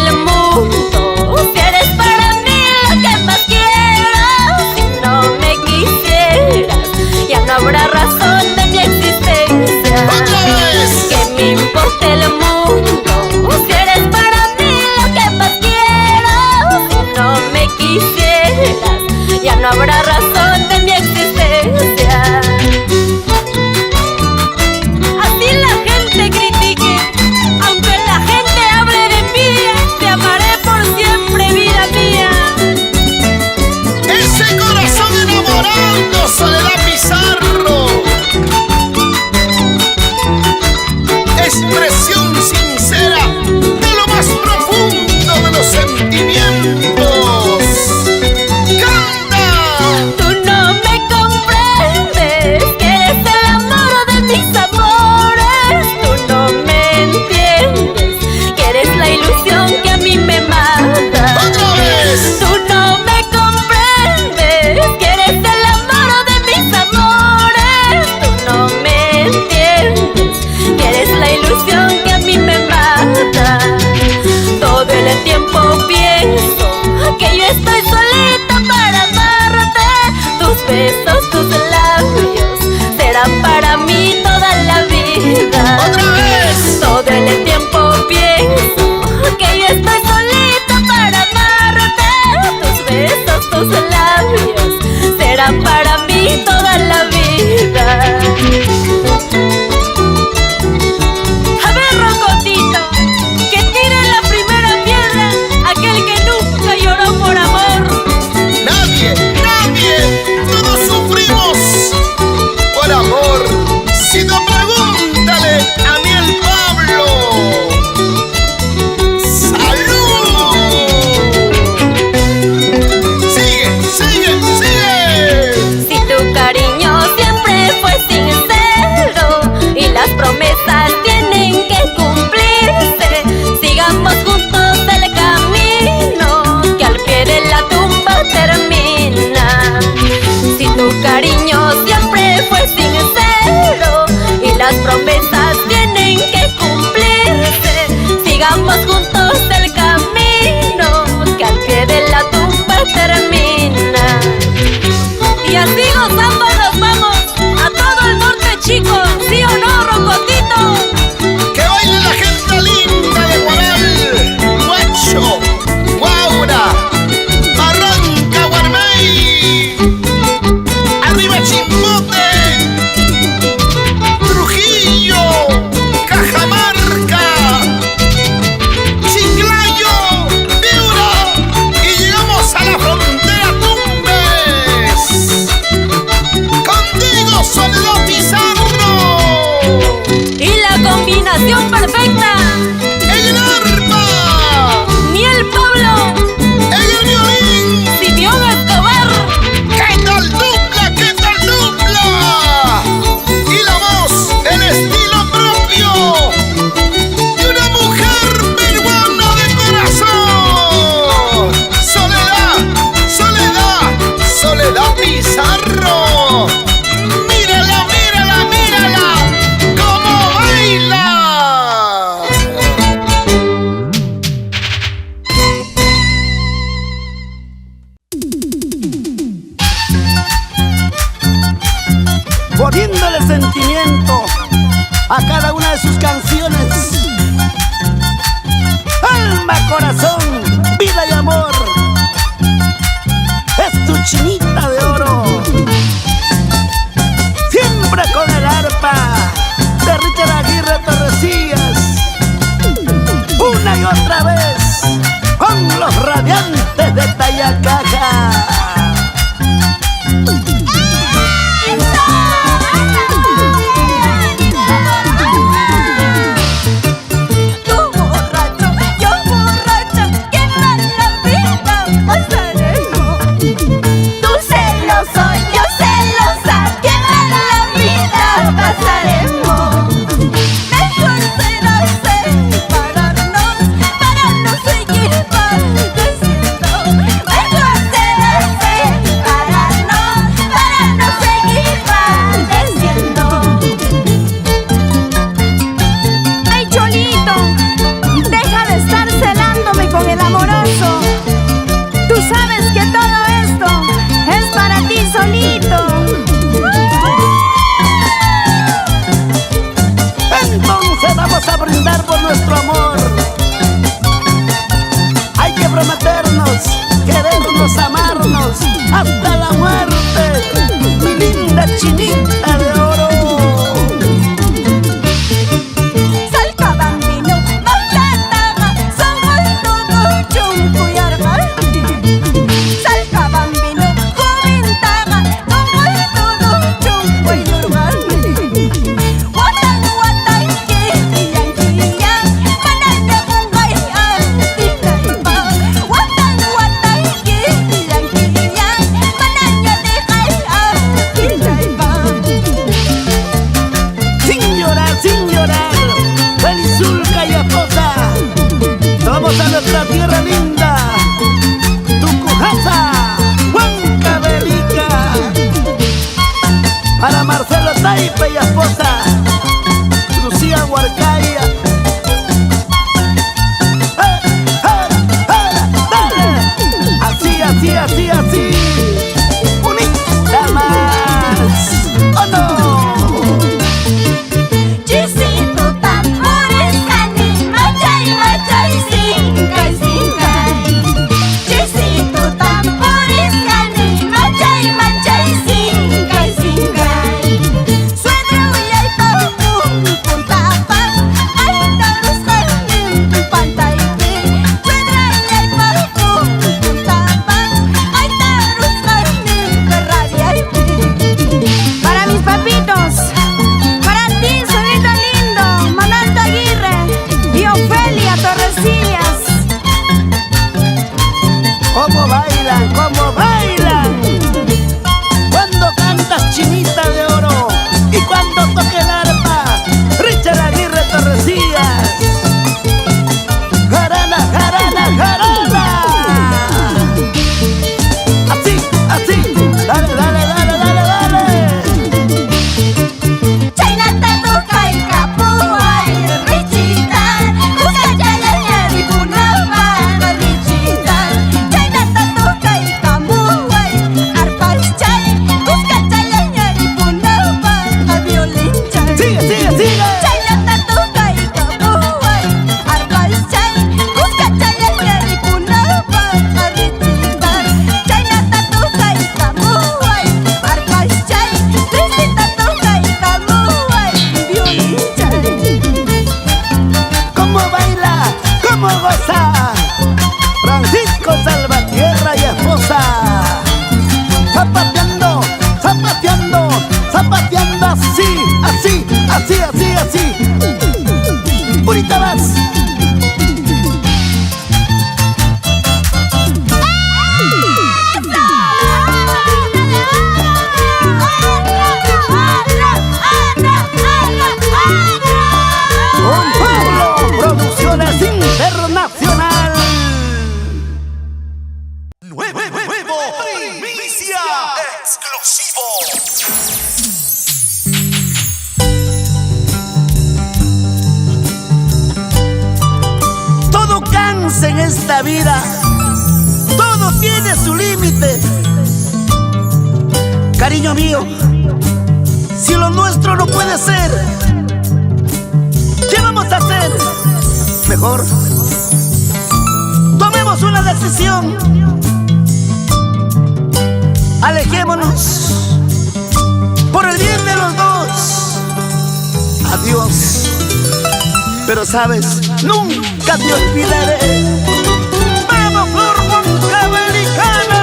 el mundo, si eres para mí lo que más quiero. Si no me quisieras, ya no habrá razón de mi existencia. ¡Otra vez! Que me importe el mundo, si eres para mí lo que más quiero. Si no me quisieras, ya no habrá razón de mi existencia. Así la gente critique, aunque la gente hable de mí, te amaré por siempre, vida mía. Ese corazón enamorado, Soledad Pizarro. Expresión sincera de lo más profundo de los sentimientos. ¡Canta! Tú no me comprendes, que eres el amor de mis amores. Tú no me entiendes, que eres la ilusión que a mí me mata. ¡Otra vez! Tú no me comprendes, que eres el amor de mis amores. Tú no me entiendes, que eres la ilusión que a mí me mata. Todo el tiempo pienso que yo estoy solita para amarte. Tus besos, tus labios serán para mí toda la vida. ¡Otra vez! Todo el tiempo pienso que yo estoy solita para amarte. Tus besos, tus labios serán para mí toda la vida. A ver, Rocotito, que tire la primera piedra aquel que nunca lloró por amor. Nadie, todos sufrimos por amor. Si no, pregúntale a mí el Pablo. ¡Salud! Sigue. Si tu cariño siempre fue sincero y las promesas tienen que cumplirse, sigamos juntos el camino que al pie de la tumba termina. Si tu cariño siempre fue sincero y las promesas tienen que cumplirse, sigamos juntos el camino que al pie de la tumba termina. Y así gozando nos vamos a todo el norte, chicos, ¿sí o no, Rocotito? Que baile la gente linda de Guaral, Guacho, Guaura, Barranca, Guarmey. Arriba Chimbote, Trujillo, Cajamarca, Chiclayo, Piura, y llegamos a la frontera Tumbes. Contigo, Soledad Pizarro. Y la combinación perfecta, En el arpa, ni el Pablo, en el violín. Simeón Escobar. ¿Qué tal dupla? Y la voz, el estilo propio de una mujer peruana de corazón. Soledad Pizarro. Mírala, cómo baila. Poniéndole sentimiento a cada una de sus canciones. Alma, corazón, vida y amor. Es tu chinita de oro. Siempre con el arpa de Richard Aguirre Torrecillas. Una y otra vez con los radiantes de Tayacaja. Tú borracho, yo borracha, qué mala vida pasaremos. Tú celoso, 12 vamos a brindar por nuestro amor. Hay que prometernos, querernos, amarnos hasta la muerte, mi linda chinita de oro. Vamos a nuestra tierra linda, Tucujasa, Huancavelica. Para Marcelo Taipe y esposa, Lucía Huarcaya. ¡Dale! Así, así, así, así. Unita más, ¿o no? ¿Cómo bailan? ¿Cómo bailan? Cuando cantas Chinita de Oro y cuando toque el arpa, Richard Aguirre Torrecillas. Jarana, jarana, jarana. Así, así. Dale, dale, dale, dale, dale. Chaynata toca y capuay, Richita, busca chayaya y punama, Richita. Sigue, sigue, sigue. ¿Cómo baila? ¿Cómo goza? Francisco Salvatierra y esposa. Zapateando, zapateando, zapateando así, así, así, así, así. Purita más. Con Pablo Producciones Internacional. Nuevo primicia exclusivo. Todo cansa en esta vida, todo tiene su límite. Cariño mío, si lo nuestro no puede ser, ¿qué vamos a hacer? Mejor tomemos una decisión. Alejémonos por el bien de los dos. Adiós. Pero sabes, nunca te olvidaré. ¡Vamos, Flor Huancavelicana!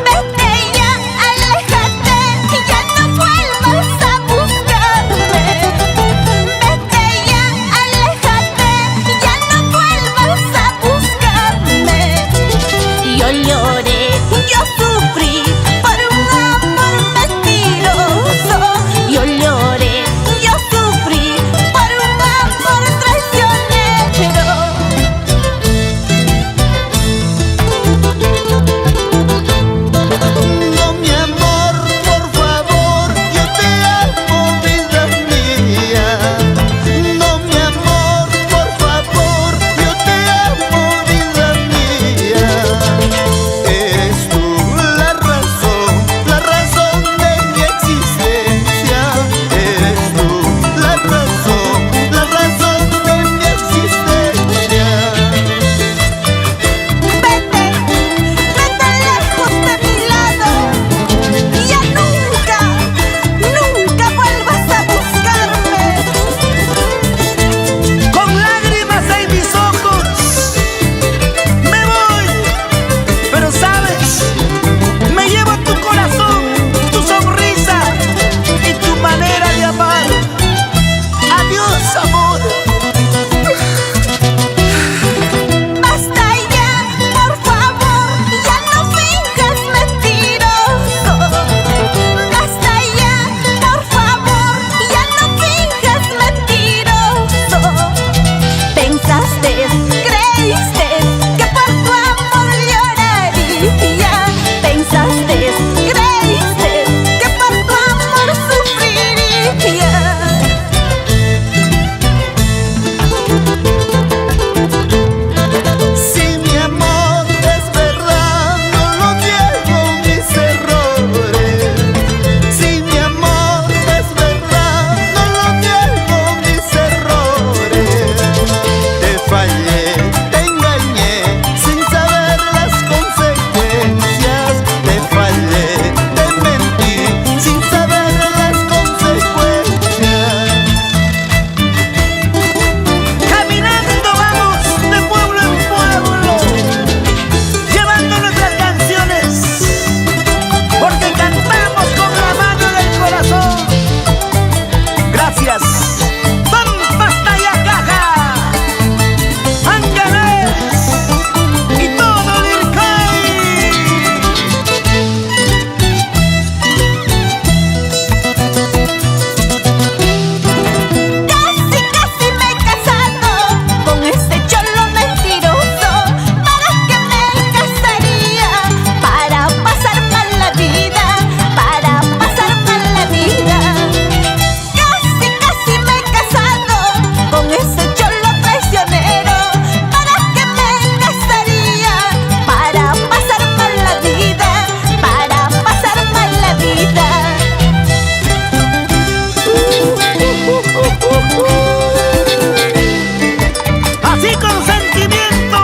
Vete ya, aléjate, ya no vuelvas a buscarme. Vete ya, aléjate, ya no vuelvas a buscarme. Yo lloré, yo sufrí por un amor mentiroso. Yo lloré, yo sufrí por un amor traicionero. Así con sentimiento,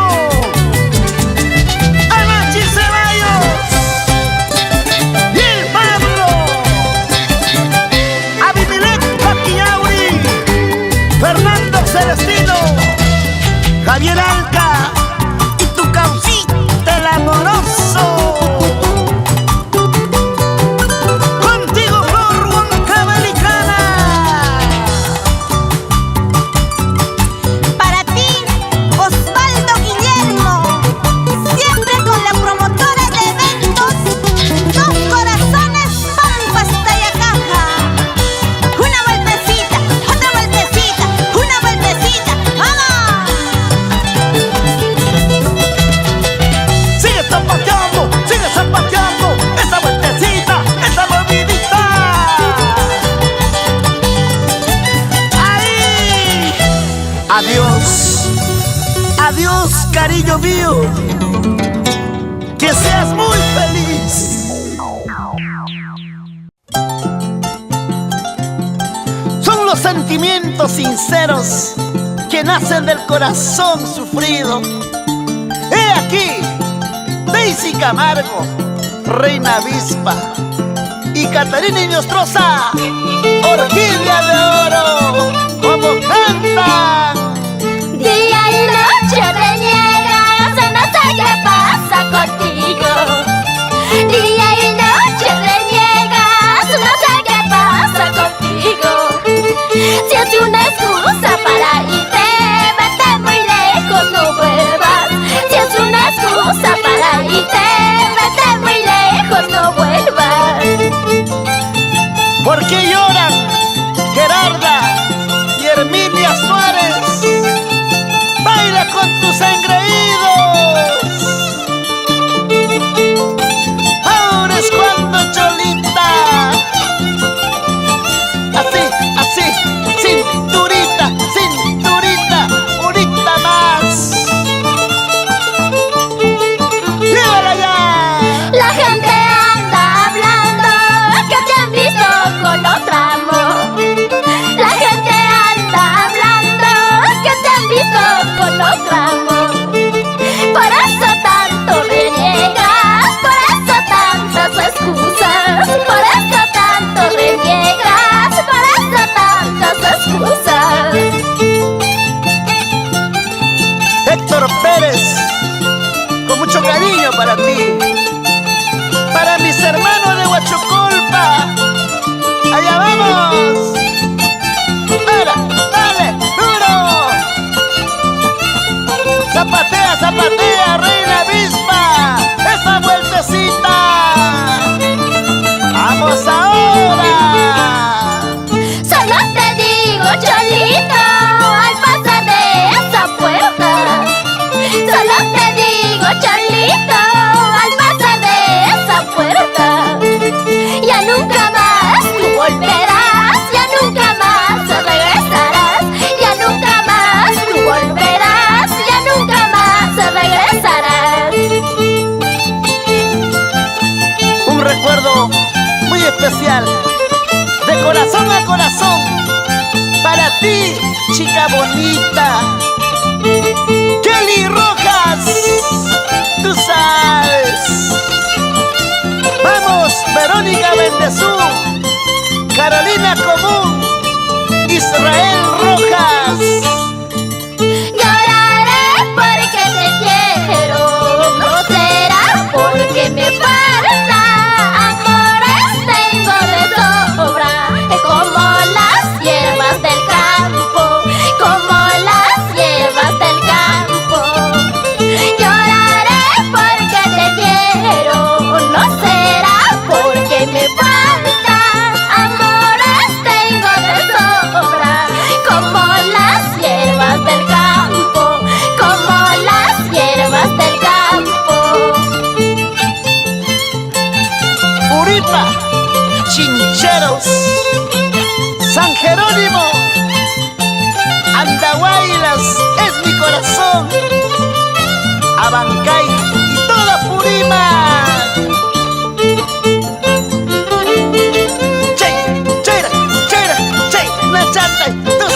Anachi Ceballos y el Pablo, Abimelech Paquiauri, Fernando Celestino, Javier Alca y tu causita el amoroso. Contigo Flor Huancabelicana. Para ti, Osvaldo Guillermo, siempre con la promotora de eventos, Dos Corazones Pampas Tayacaja. Una vueltecita, otra vueltecita, una vueltecita, ¡vamos! Sigue zapateando, esa vueltecita, esa movidita. ¡Ahí! Adiós, adiós, cariño mío. Que seas muy feliz. Son los sentimientos sinceros que nacen del corazón sufrido. He aquí Daisy Camargo, Reina Avispa y Catarina Inostroza, Orquídea de Oro, como cantan. Día y noche reniegas, no sé qué pasa contigo. Día y noche reniegas, no sé qué pasa contigo. Si es una excusa para irte, vete muy lejos, no vuelvas. Si es una excusa para irte, vete muy lejos, no vuelvas. ¿Por qué lloran Gerarda y Herminia Suárez? Baila con tus engreídos. Ahora es cuando Cholita. Así, cinturita, cinturita, unita más. ¡Llévala ya! La gente anda hablando que te han visto con otra amor. La gente anda hablando que te han visto con otra amor. Por eso tanto reniegas, por eso tantas excusas. Por eso tanto reniegas, por eso tantas excusas. Héctor Pérez, con mucho cariño para ti. Para mis hermanos de Huachocolpa, allá vamos. Dale, duro. Zapatea, zapatea, Reina Avispa, esa vueltecita. Vamos ahora. Solo te digo, Cholito, al pasar de esa puerta. Solo te digo, Cholito, al pasar de esa puerta. Ya nunca más tú volverás, ya nunca más regresarás. Ya nunca más tú volverás, ya nunca más regresarás. Un recuerdo muy especial, de corazón a corazón, para ti, chica bonita. Kelly Rojas, tú sabes. Vamos, Verónica Bendezú, Carolina Común, Israel Rojas. Lloraré porque te quiero, no será porque me falta. Amores tengo de sobra, como las hierbas del campo, como las hierbas del campo. Lloraré porque te quiero, no será porque me falta. Amores tengo de sobra, como las hierbas del campo, como las hierbas del campo. Puripa, Chincheros, San Jerónimo, Andahuaylas, es mi corazón. Abancay y toda Purima. Che, chera, che, nachata, tu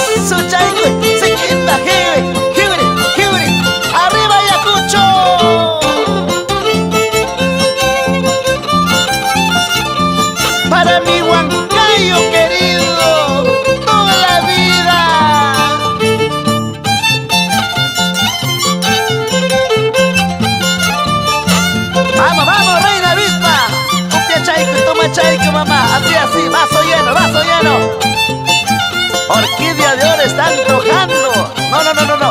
orquídea de oro está antojando. No, no, no, no, no.